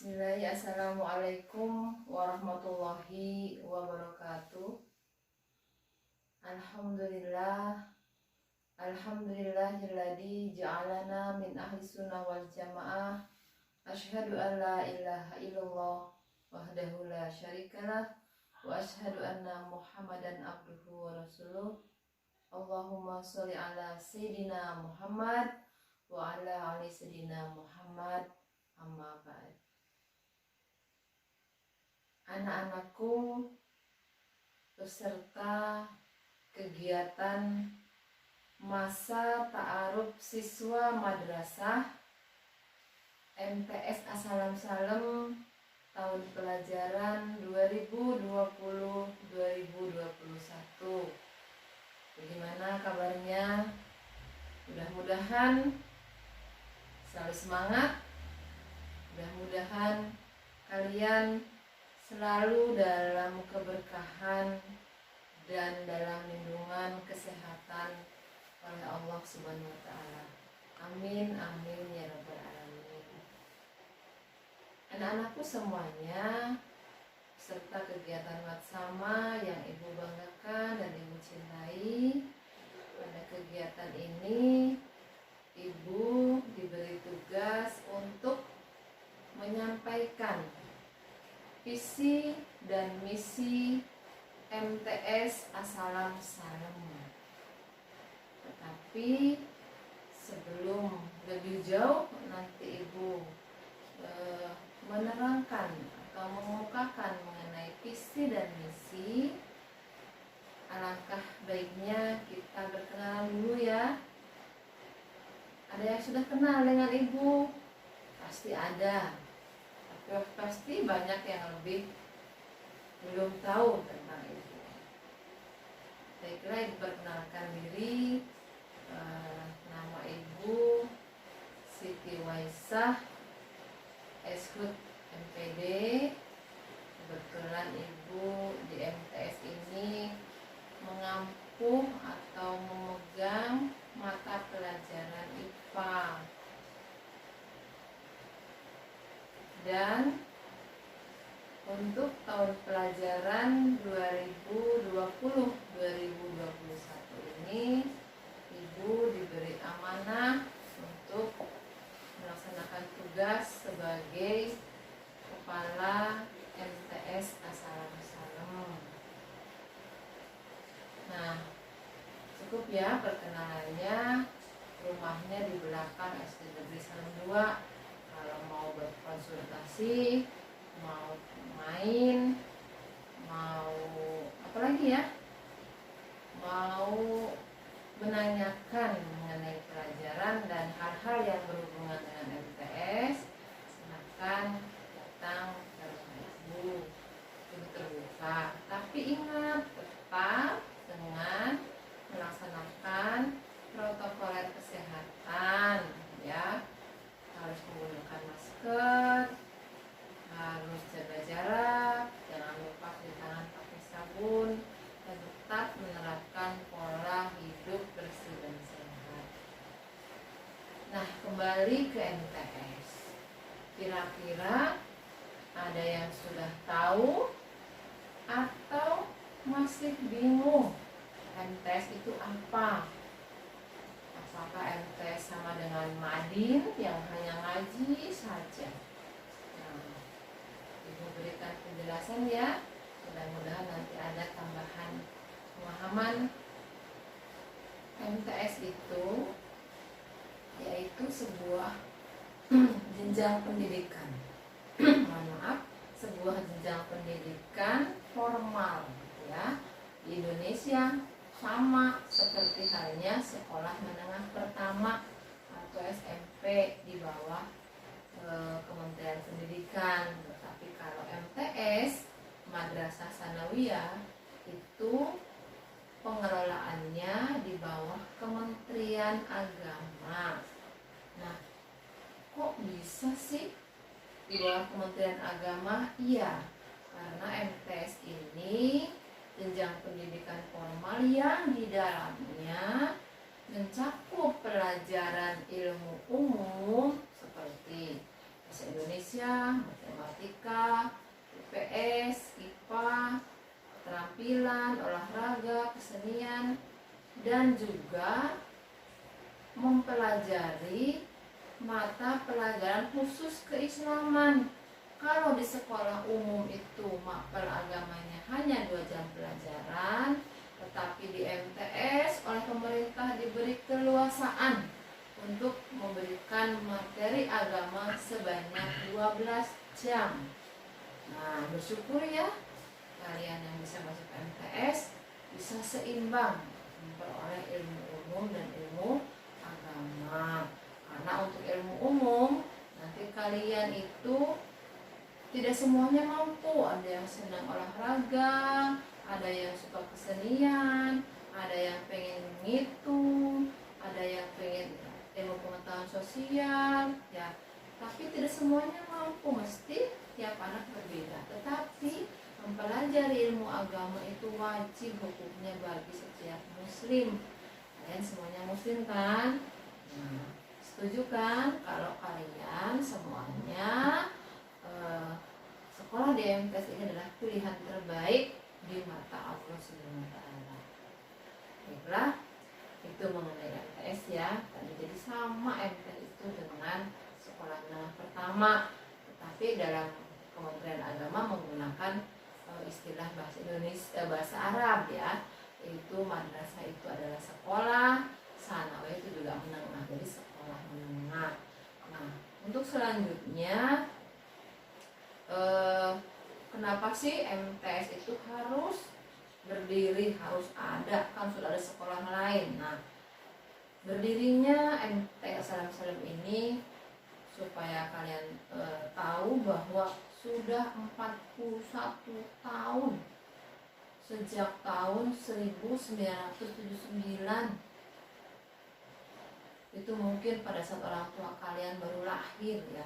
Bismillahirrahmanirrahim. Assalamualaikum warahmatullahi wabarakatuh. Alhamdulillahilladzi ja'alana min ahli sunnah wal jamaah. Asyhadu an la ilaha illallah wahdahu la syarikalah wa asyhadu anna Muhammadan abduhu wa rasuluh. Allahumma sholli ala sayyidina Muhammad wa ala ali sayyidina Muhammad. Amma ba'd. Anak-anakku, peserta kegiatan masa ta'aruf siswa madrasah MTS As-Salam Salem tahun pelajaran 2020-2021. Bagaimana kabarnya? Mudah-mudahan selalu semangat. Mudah-mudahan kalian selalu dalam keberkahan dan dalam lindungan kesehatan oleh Allah Subhanahu wa Ta'ala. Amin, amin ya rabbal alamin. Anak-anakku semuanya, serta kegiatan Matsama yang ibu banggakan dan ibu cintai, pada kegiatan ini ibu diberi tugas untuk menyampaikan visi dan misi MTS As-Salam Salem. Tetapi sebelum lebih jauh, nanti ibu menerangkan atau mengemukakan mengenai visi dan misi, alangkah baiknya kita berkenalan dulu ya. Ada yang sudah kenal dengan ibu? Pasti ada. Pasti banyak yang lebih belum tahu tentang ibu. Baiklah, diperkenalkan diri. Nama ibu Siti Waisah, Eshut MPD. Kebetulan ibu di MTS ini mengampu atau memegang mata pelajaran IPA. Dan untuk tahun pelajaran 2020-2021 ini ibu diberi amanah untuk melaksanakan tugas sebagai kepala MTS As-Salam Salem. Nah, cukup ya perkenalannya. Rumahnya di belakang SD Negeri Salem 2. Kalau mau berkonsultasi, mau main, mau apa lagi ya, mau menanyakan mengenai pelajaran dan hal-hal yang berhubungan dengan MTS, silakan datang ke rumah ibu. Ibu terbuka, tapi ingat tetap dengan melaksanakan protokol kesehatan ya. Harus menggunakan masker, harus jaga jarak, jangan lupa cuci tangan pakai sabun, dan tetap menerapkan pola hidup bersih dan sehat. Nah, kembali ke MTS. Kira-kira ada yang sudah tahu atau masih bingung MTS itu apa? Apakah MTS sama dengan Madin yang hanya ngaji saja? Nah, ibu berikan penjelasan ya. Mudah-mudahan nanti ada tambahan pemahaman. MTS itu yaitu sebuah jenjang pendidikan. Mohon maaf, sebuah jenjang pendidikan formal ya. Di Indonesia sama seperti halnya sekolah menengah pertama atau SMP di bawah Kementerian Pendidikan. Tetapi kalau MTS, Madrasah Tsanawiyah, itu pengelolaannya di bawah Kementerian Agama. Nah, kok bisa sih di bawah Kementerian Agama? Iya, karena MTS ini jenjang pendidikan formal yang di dalamnya mencakup pelajaran ilmu umum seperti bahasa Indonesia, matematika, IPS, IPA, keterampilan, olahraga, kesenian, dan juga mempelajari mata pelajaran khusus keislaman. Kalau di sekolah umum itu mapel agamanya hanya 2 jam pelajaran, tetapi di MTS oleh pemerintah diberi keluasaan untuk memberikan materi agama sebanyak 12 jam. Nah, bersyukur ya kalian yang bisa masuk ke MTS bisa seimbang memperoleh ilmu umum dan ilmu agama. Karena untuk ilmu umum nanti kalian itu tidak semuanya mampu. Ada yang senang olahraga, ada yang suka kesenian, ada yang pengen ngitung, ada yang pengen ilmu pengetahuan sosial, ya. Tapi tidak semuanya mampu, mesti tiap anak berbeda. Tetapi mempelajari ilmu agama itu wajib hukumnya bagi setiap muslim. Kalian semuanya muslim kan? Nah, setuju kan kalau kalian semuanya sekolah di MTS ini adalah pilihan terbaik di mata Allah Subhanahu wa taala. Baiklah, itu mengenai MTS ya. Jadi sama MTS itu dengan sekolah menengah pertama, tetapi dalam Kementerian Agama menggunakan istilah bahasa Indonesia, bahasa Arab ya. Itu madrasah itu adalah sekolah, sanawiyah itu juga menengah, jadi sekolah menengah. Nah, untuk selanjutnya kenapa sih MTS itu harus berdiri, harus ada, kan sudah ada sekolah lain. Nah, berdirinya MTS Salam ini supaya kalian tahu bahwa sudah 41 tahun sejak tahun 1979. Itu mungkin pada saat orang tua kalian baru lahir ya.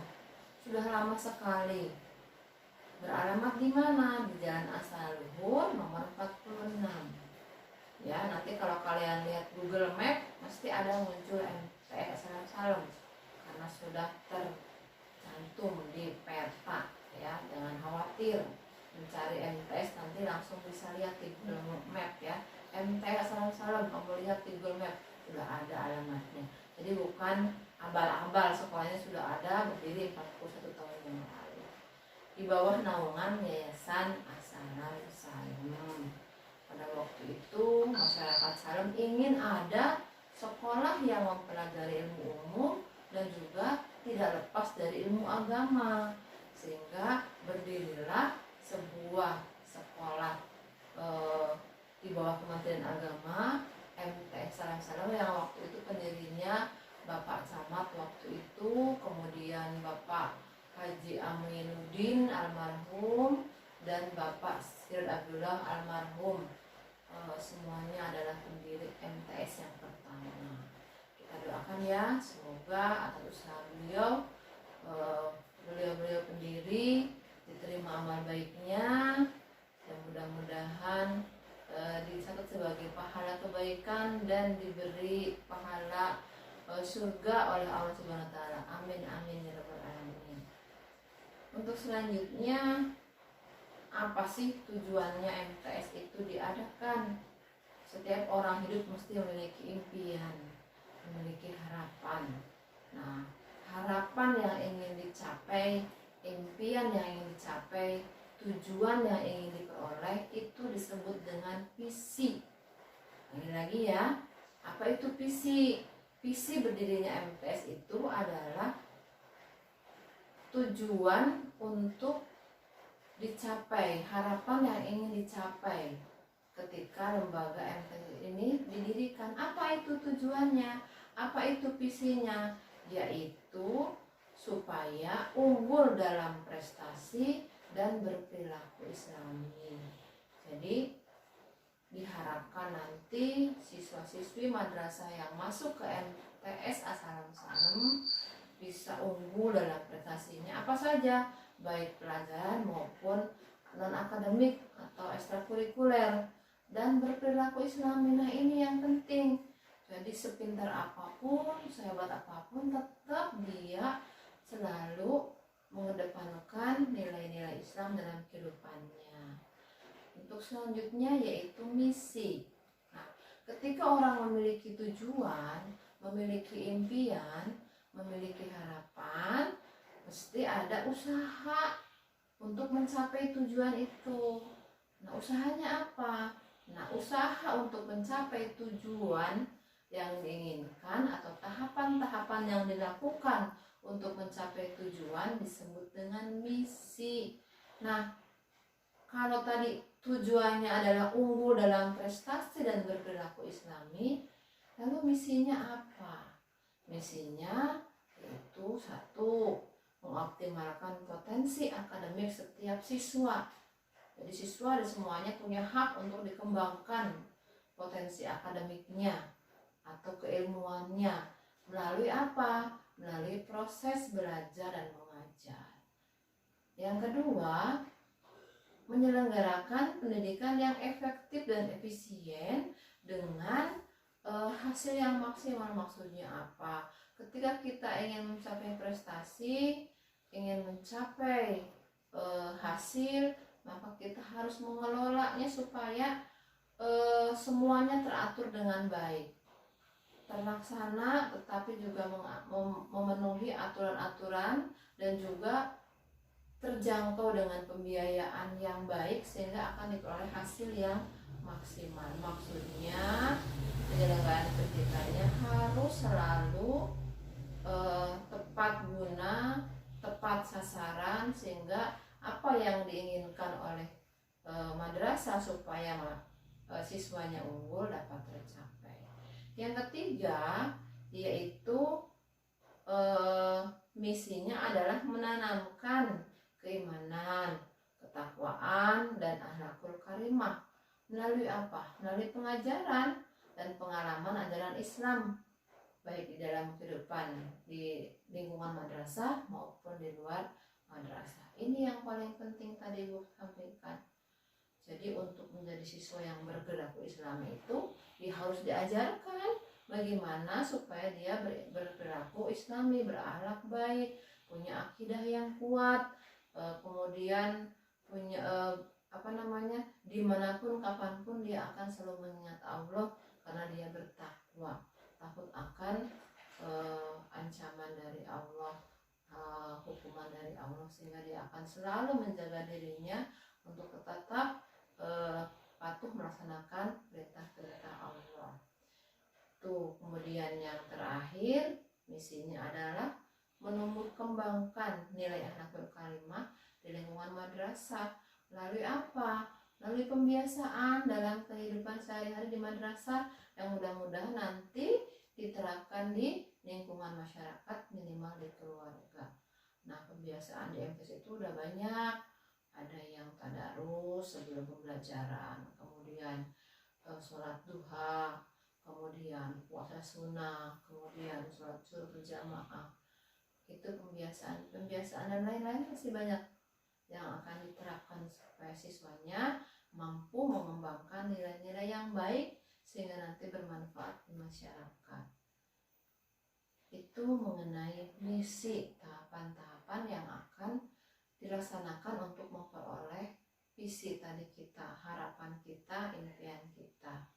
Sudah lama sekali. Beralamat di mana? Di Jalan Asaluhur nomor 46. Ya, nanti kalau kalian lihat Google Map pasti ada muncul MTS Salam karena sudah tercantum di peta ya. Jangan khawatir mencari MTS, nanti langsung bisa lihat di Google Map ya. MTS Salam kamu lihat di Google Map sudah ada alamatnya. Jadi bukan abal-abal, sekolahnya sudah ada, berdiri 41 tahun yang lalu. Di bawah naungan Yayasan As-Salam Salem. Pada waktu itu masyarakat Salem ingin ada sekolah yang mempelajari ilmu umum dan juga tidak lepas dari ilmu agama, sehingga berdirilah sebuah sekolah di bawah Kementerian Agama, MTS Salam yang waktu itu pendirinya Bapak Camat waktu itu, kemudian Bapak Haji Aminuddin almarhum dan Bapak Sir Abdullah almarhum. Semuanya adalah pendiri MTS yang pertama. Kita doakan ya, semoga atas usaha beliau, beliau pendiri diterima amal baiknya dan mudah-mudahan dicatat sebagai pahala kebaikan dan diberi pahala surga oleh Allah Subhanahu wa taala. Amin amin ya rabbal alamin. Untuk selanjutnya, apa sih tujuannya MTS itu diadakan? Setiap orang hidup mesti memiliki impian, memiliki harapan. Nah, harapan yang ingin dicapai, impian yang ingin dicapai, tujuan yang ingin diperoleh itu disebut dengan visi. Lagi ya, apa itu visi? Visi berdirinya MTS itu adalah tujuan untuk dicapai, harapan yang ingin dicapai ketika lembaga MTS ini didirikan. Apa itu tujuannya? Apa itu visinya? Yaitu supaya unggul dalam prestasi dan berperilaku islami. Jadi diharapkan nanti siswa-siswi madrasah yang masuk ke MTS As-Salam bisa unggul dalam prestasinya apa saja, baik pelajaran maupun non-akademik atau ekstrakurikuler, dan berperilaku islami. Nah, ini yang penting. Jadi sepintar apapun, sehebat apapun, tetap dia selalu mengedepankan nilai-nilai Islam dalam kehidupannya. Untuk selanjutnya yaitu misi. Nah, ketika orang memiliki tujuan, memiliki impian, memiliki harapan, mesti ada usaha untuk mencapai tujuan itu. Nah, usahanya apa? Nah, usaha untuk mencapai tujuan yang diinginkan atau tahapan-tahapan yang dilakukan untuk mencapai tujuan disebut dengan misi. Nah, kalau tadi tujuannya adalah unggul dalam prestasi dan berperilaku islami, lalu misinya apa? Misinya yaitu satu, mengoptimalkan potensi akademik setiap siswa. Jadi siswa dan semuanya punya hak untuk dikembangkan potensi akademiknya atau keilmuannya. Melalui apa? Melalui proses belajar dan mengajar. Yang kedua, menyelenggarakan pendidikan yang efektif dan efisien dengan hasil yang maksimal. Maksudnya apa? Ketika kita ingin mencapai prestasi, ingin mencapai hasil, maka kita harus mengelolanya supaya semuanya teratur dengan baik, terlaksana, tetapi juga memenuhi aturan-aturan dan juga terjangkau dengan pembiayaan yang baik sehingga akan diperoleh hasil yang maksimal. Maksudnya penyelenggaraan pendidikannya harus selalu tepat guna, tepat sasaran, sehingga apa yang diinginkan oleh madrasah supaya siswanya unggul dapat tercapai. Yang ketiga yaitu misinya adalah menanamkan keimanan, ketakwaan, dan akhlakul karimah. Melalui apa? Melalui pengajaran dan pengalaman ajaran Islam, baik di dalam kehidupan di lingkungan madrasah maupun di luar madrasah. Ini yang paling penting tadi Ibu sampaikan. Jadi untuk menjadi siswa yang berperilaku Islami itu harus diajarkan bagaimana supaya dia berperilaku Islami, berakhlak baik, punya akidah yang kuat, kemudian punya dimanapun kapanpun dia akan selalu mengingat Allah karena dia bertakwa, takut akan ancaman dari Allah, hukuman dari Allah, sehingga dia akan selalu menjaga dirinya untuk tetap patuh melaksanakan perintah-perintah Allah. Tuh, kemudian yang terakhir misinya adalah menumbuh kembangkan nilai akhlakul karimah di lingkungan madrasah. Melalui apa? Melalui pembiasaan dalam kehidupan sehari-hari di madrasah yang mudah-mudahan nanti diterapkan di lingkungan masyarakat, minimal di keluarga. Nah, kebiasaan di MTS itu udah banyak. Ada yang tadarus sebelum pembelajaran, kemudian sholat duha, kemudian puasa sunnah, kemudian sholat zuhur berjamaah. Itu pembiasaan dan lain-lain masih banyak yang akan diterapkan supaya siswanya mampu mengembangkan nilai-nilai yang baik sehingga nanti bermanfaat di masyarakat. Itu mengenai misi, tahapan-tahapan yang akan dilaksanakan untuk memperoleh visi tadi kita, harapan kita, impian kita.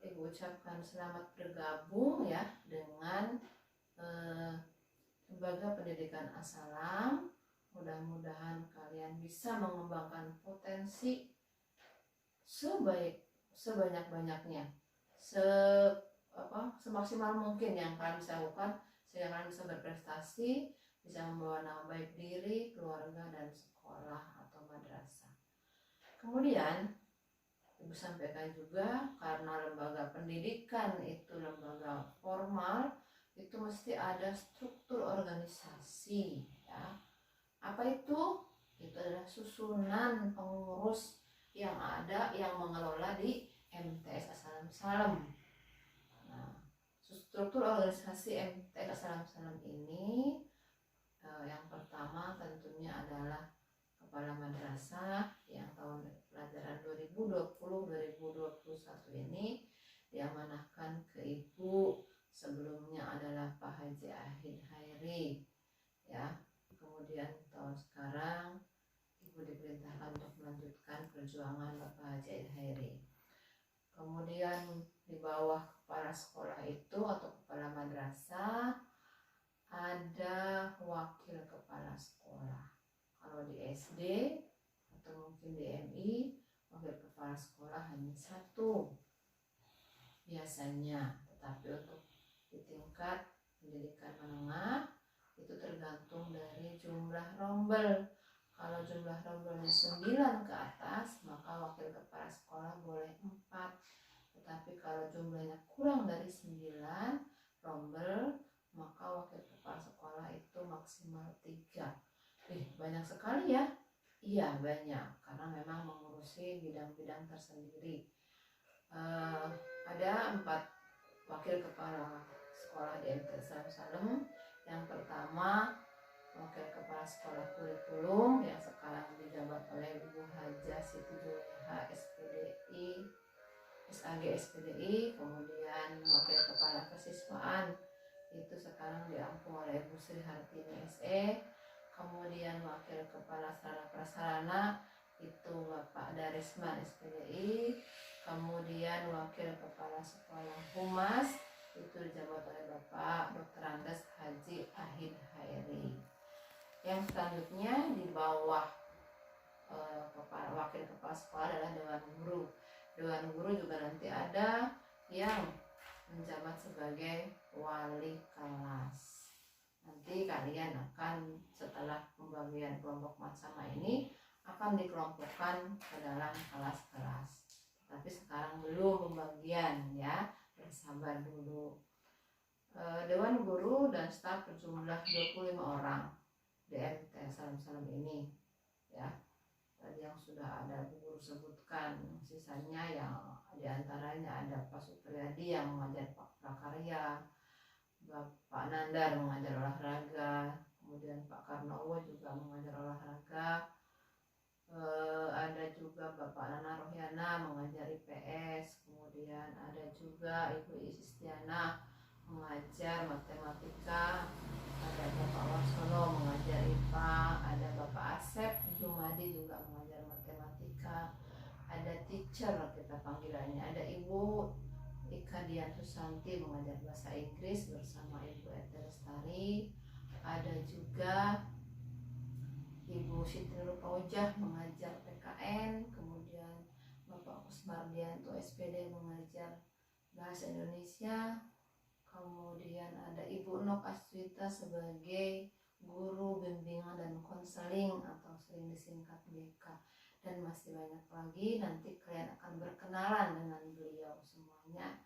Ibu ucapkan selamat bergabung ya dengan Lembaga Pendidikan As-Salam. Mudah-mudahan kalian bisa mengembangkan potensi sebanyak-banyaknya, semaksimal mungkin yang kalian bisa lakukan sehingga kalian bisa berprestasi, bisa membawa nama baik diri, keluarga, dan sekolah atau madrasah. Kemudian Ibu sampaikan juga karena lembaga pendidikan itu lembaga formal, itu mesti ada struktur organisasi ya. Apa itu? Itu adalah susunan pengurus yang ada yang mengelola di MTS As-Salam. Nah, struktur organisasi MTS As-Salam ini yang pertama tentunya adalah kepala madrasah yang tahun pelajaran 2020-2021 ini diamanahkan ke Ibu. Sebelumnya adalah Pak Haji Ahid Hairi ya. Kemudian tahun sekarang sekarang Ibu diperintahkan untuk melanjutkan perjuangan Bapak Haji Aid Hairi. Kemudian di bawah kepala sekolah itu atau kepala madrasah ada wakil kepala sekolah. Kalau di SD atau mungkin di MI, wakil kepala sekolah hanya satu biasanya. Tetapi untuk di tingkat pendidikan menengah itu tergantung dari jumlah rombel. Kalau jumlah rombelnya 9 ke atas, maka wakil kepala sekolah boleh 4. Tetapi kalau jumlahnya kurang dari 9 rombel, maka wakil kepala sekolah itu maksimal 3. Banyak sekali ya? Iya, banyak, karena memang mengurusi bidang-bidang tersendiri. Ada 4 wakil kepala sekolah di MT Salem. Yang pertama, wakil kepala sekolah kurikulum yang sekarang dijabat oleh Ibu Hajah Siti Juleha SPDI, SAG SPDI. Kemudian wakil kepala kesiswaan itu sekarang diampu oleh Ibu Sri Hartini SE. Kemudian wakil kepala sarana prasarana itu Bapak Darisman SPDI. Kemudian wakil kepala sekolah humas itu dijabat oleh Bapak Dr. Andes Haji Ahid Hairi. Yang selanjutnya di bawah wakil kepala sekolah adalah Dewan Guru. Dewan Guru juga nanti ada yang menjabat sebagai wali kelas. Nanti kalian akan setelah pembagian kelompok matsama ini akan dikelompokkan ke dalam kelas-kelas. Tapi sekarang belum pembagian ya, bersabar dulu. Dewan Guru dan staf berjumlah 25 orang di MT Salem ini ya. Tadi yang sudah ada Bu Guru sebutkan, sisanya yang diantaranya ada Pak Supriyadi yang mengajar Pak Prakarya, Bapak Nandar mengajar olahraga, kemudian Pak Karnowo juga mengajar olahraga, ada juga Bapak Nana Rohyana mengajar IPS, kemudian ada juga Ibu Istiana mengajar matematika, ada Bapak Warsono mengajar IPA, ada Bapak Asep Jumadi juga mengajar matematika, ada teacher kita panggilannya, ada Ibu Ika Dian Susanti mengajar bahasa Inggris bersama Ibu Ete Lestari, ada juga Ibu Siti Nurpaujah mengajar PKN, kemudian Bapak Kusmardianto SPD mengajar bahasa Indonesia, kemudian ada Ibu Nok Aswita sebagai guru bimbingan dan konseling atau sering disingkat BK, dan masih banyak lagi. Nanti kalian akan berkenalan dengan beliau semuanya.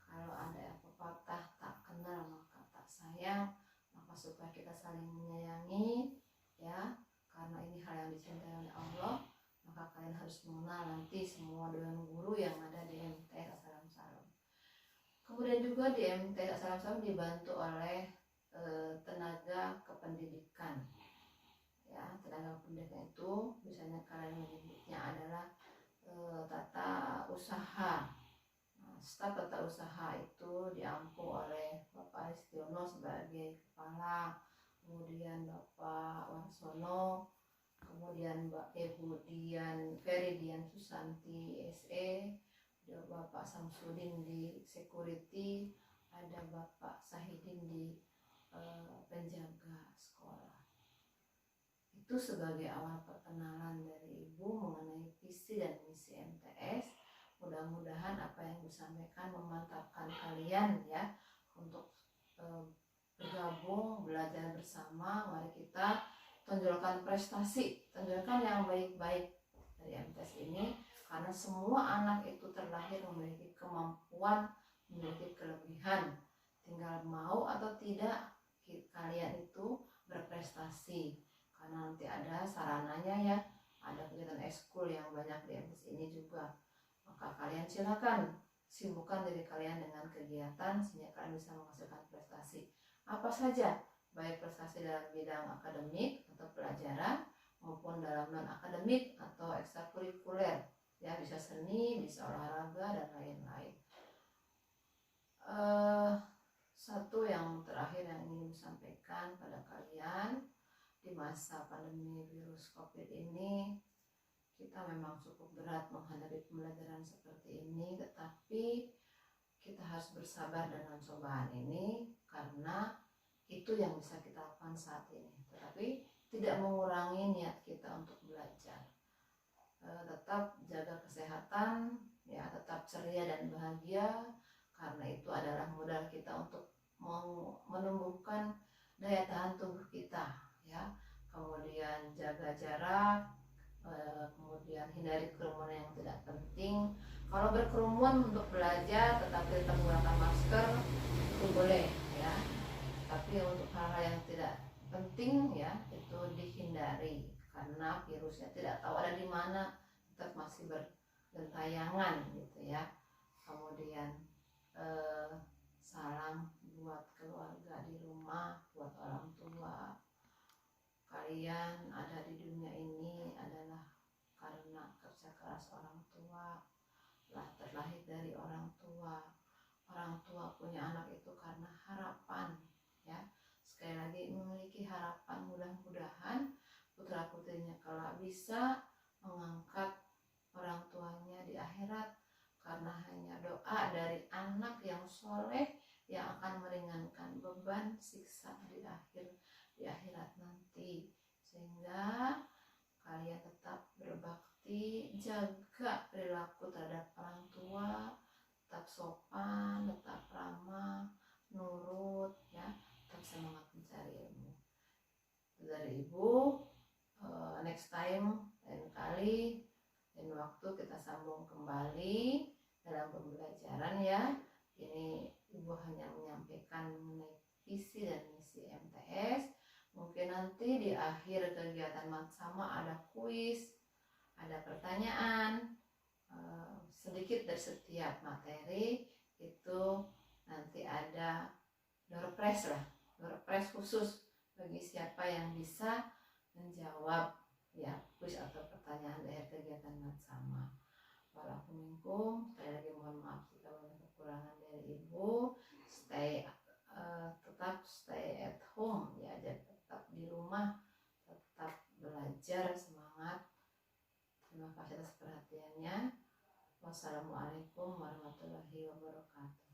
Kalau ada pepatah tak kenal maka tak sayang, maka supaya kita saling menyayangi ya, karena ini hal yang dicintai oleh Allah, maka kalian harus mengenal nanti semua dewan guru yang ada di MT Salem. Kemudian juga di MT Salem dibantu oleh tenaga kependidikan ya. Tenaga kependidikan itu biasanya kalian menyebutnya adalah tata usaha. Staf tata usaha itu diampu oleh Bapak Aristiono sebagai kepala, kemudian Bapak Warsono, kemudian Mbak Ibu Ferry Dian Susanti SE, ada Bapak Samsudin di security, ada Bapak Sahidin di penjaga sekolah. Itu sebagai awal perkenalan dari Ibu mengenai visi dan misi MTS. Mudah-mudahan apa yang disampaikan memantapkan kalian ya untuk bergabung belajar bersama. Mari kita tonjolkan prestasi, tonjolkan yang baik-baik dari MTS ini, karena semua anak itu terlahir memiliki kemampuan, memiliki kelebihan, tinggal mau atau tidak kalian itu berprestasi. Karena nanti ada sarananya ya, ada kegiatan ekskul yang banyak di MTS ini juga, maka kalian silakan sibukkan diri kalian dengan kegiatan sehingga kalian bisa menghasilkan prestasi apa saja, baik prestasi dalam bidang akademik atau pelajaran maupun dalam non akademik atau ekstrakurikuler ya, bisa seni, bisa olahraga dan lain-lain. Satu yang terakhir yang ingin disampaikan pada kalian, di mana masa pandemi virus COVID ini kita memang cukup berat menghadapi pembelajaran seperti ini, tetapi kita harus bersabar dengan cobaan ini karena itu yang bisa kita lakukan saat ini. Tetapi tidak mengurangi niat kita untuk belajar. Tetap jaga kesehatan, ya, tetap ceria dan bahagia karena itu adalah modal kita untuk menumbuhkan daya tahan tubuh kita, ya. Kemudian jaga jarak, kemudian hindari kerumunan yang tidak penting. Kalau berkerumun untuk belajar tetapi tetap menggunakan masker itu boleh, ya. Tapi untuk hal-hal yang tidak penting, ya, itu dihindari karena virusnya tidak tahu ada di mana, tetap masih bergentayangan gitu, ya. Kemudian salam buat keluarga di rumah, buat orang tua. Kalian ada di dunia ini adalah karena kerja keras orang tua, terlahir dari orang tua. Orang tua punya anak itu karena harapan, ya. Sekali lagi memiliki harapan, mudah-mudahan putra putrinya kelak bisa mengangkat orang tuanya di akhirat, karena hanya doa dari anak yang soleh yang akan meringankan beban siksa di akhirat nanti. Sehingga kalian tetap berbakti, jaga perilaku terhadap orang tua, tetap sopan, tetap ramah, nurut, ya, tetap semangat mencari ilmu. Itu dari Ibu. Next time, lain kali, lain waktu kita sambung kembali dalam pembelajaran, ya. Ini Ibu hanya menyampaikan mengenai visi dan misi MTS. Mungkin nanti di akhir kegiatan Matsama ada kuis, ada pertanyaan, sedikit dari setiap materi itu nanti ada door prize khusus bagi siapa yang bisa menjawab, ya, kuis atau pertanyaan dari kegiatan Matsama. Walaupun sekali lagi mohon maaf jika banyak kekurangan dari Ibu. Tetap stay at home, ya, tetap di rumah, tetap belajar, semangat. Terima kasih atas perhatiannya. Wassalamualaikum warahmatullahi wabarakatuh.